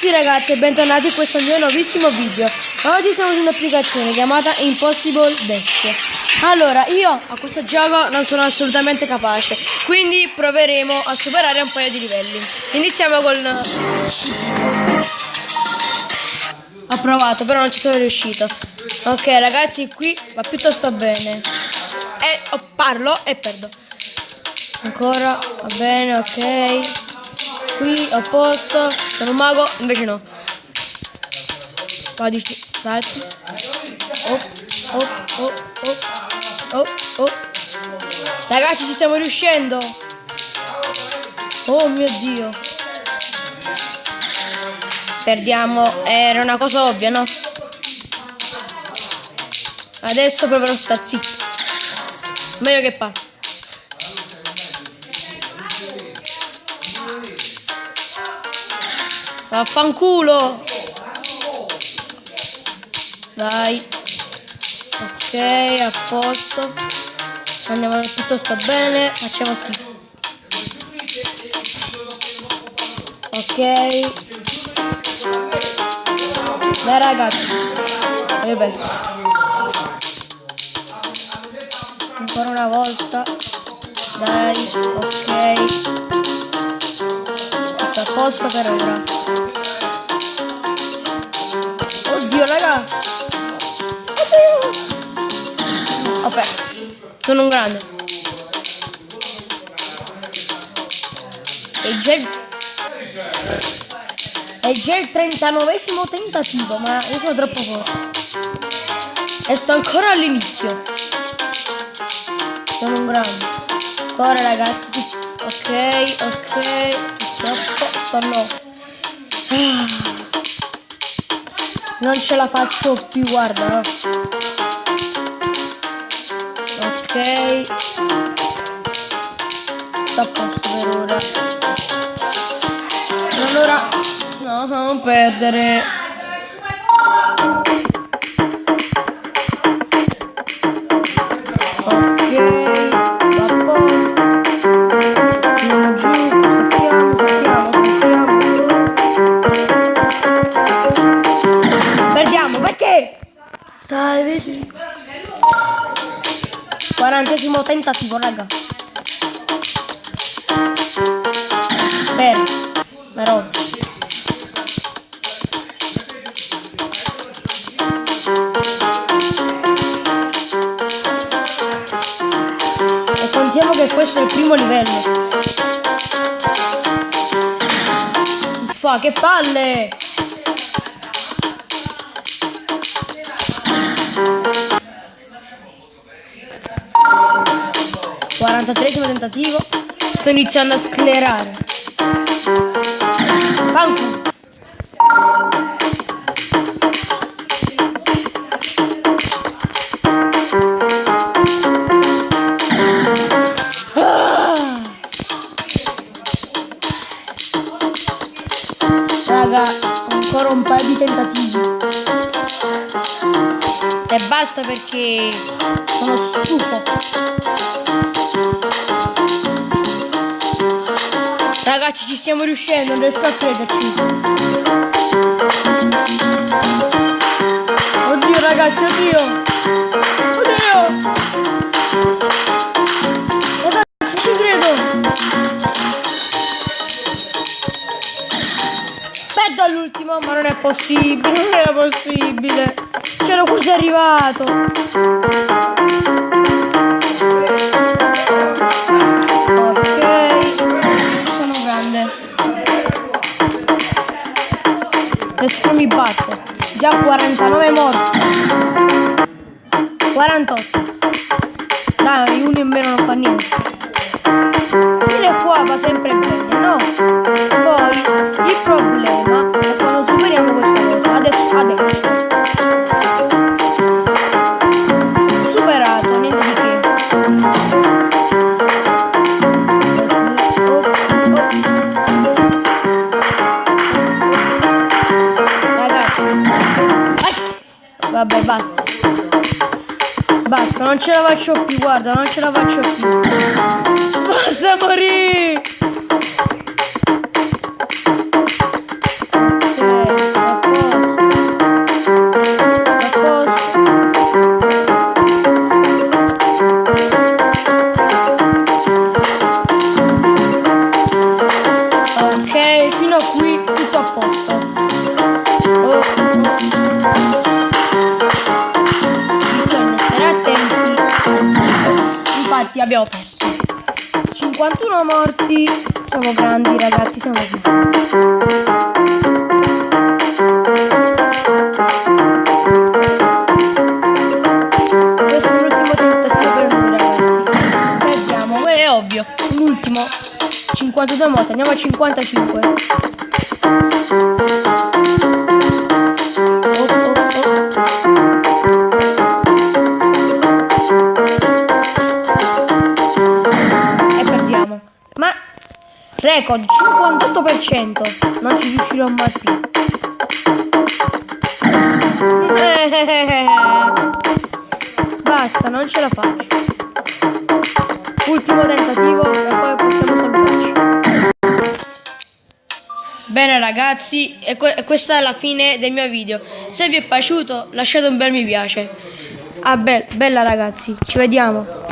tutti ragazzi e bentornati in questo mio nuovissimo video. Oggi siamo su un'applicazione chiamata Impossible Dash. Allora, io a questo gioco non sono assolutamente capace, quindi proveremo a superare un paio di livelli. Iniziamo col... Ho provato, però non ci sono riuscito. Ok ragazzi, qui va piuttosto bene. Parlo e perdo. Ancora, va bene, ok. Qui ho posto, sono un mago, invece no. Qua dici, salti. Oh. Ragazzi, ci stiamo riuscendo. Oh mio Dio. Perdiamo, era una cosa ovvia, no? Adesso proverò a star zitto. Meglio che parlo. Vaffanculo. Dai. Ok, a posto. Andiamo piuttosto bene. Facciamo schifo. Ok. Dai ragazzi. Ancora una volta. Dai. Ok. Tutto a posto per ora. Oddio raga. Oddio. Ho perso. Sono un grande. È già il 39esimo tentativo, ma io sono troppo forte. E sto ancora all'inizio. Sono un grande. Ancora ragazzi. Ok. Purtroppo no. Non ce la faccio più, guarda, no? Ok. Sto a posto per ora. Allora, no, non perdere. Ok, a posto. Andiamo giù, perdiamo, perché? Stai vedendo? 40esimo tentativo, raga. Bene, però. E contiamo che questo è il primo livello. Uffa, che palle! Tentativo. Sto iniziando a sclerare. Fanculo. Raga, ancora un paio di tentativi. E basta perché sono stufo. Ragazzi, ci stiamo riuscendo, non riesco a crederci. Oddio ragazzi, oddio. Ragazzi, ci credo. Perdo all'ultimo, ma non è possibile, non era possibile. C'ero quasi arrivato. Nessuno mi batte. Già 49 morti. 48. Dai, uno in meno non fa niente. Fino qua va sempre bene, no? Poi il problema è quando superiamo questa cosa. Adesso. Superato, niente di che. Vabbè, basta, non ce la faccio più, guarda, non ce la faccio più. Basta morire. Ok. posto. Oh. Bisogna stare attenti. Infatti abbiamo perso. 51 morti. Siamo grandi ragazzi, siamo grandi. Questo è l'ultimo tentativo per noi ragazzi. Perdiamo, è ovvio. L'ultimo. 52 morti, andiamo a 55. E perdiamo. Ma record 58%. Non ci riuscirò mai più. Basta, non ce la faccio. Ultimo tentativo e poi possiamo salutarci. Bene ragazzi, e questa è la fine del mio video. Se vi è piaciuto lasciate un bel mi piace. Bella ragazzi, ci vediamo.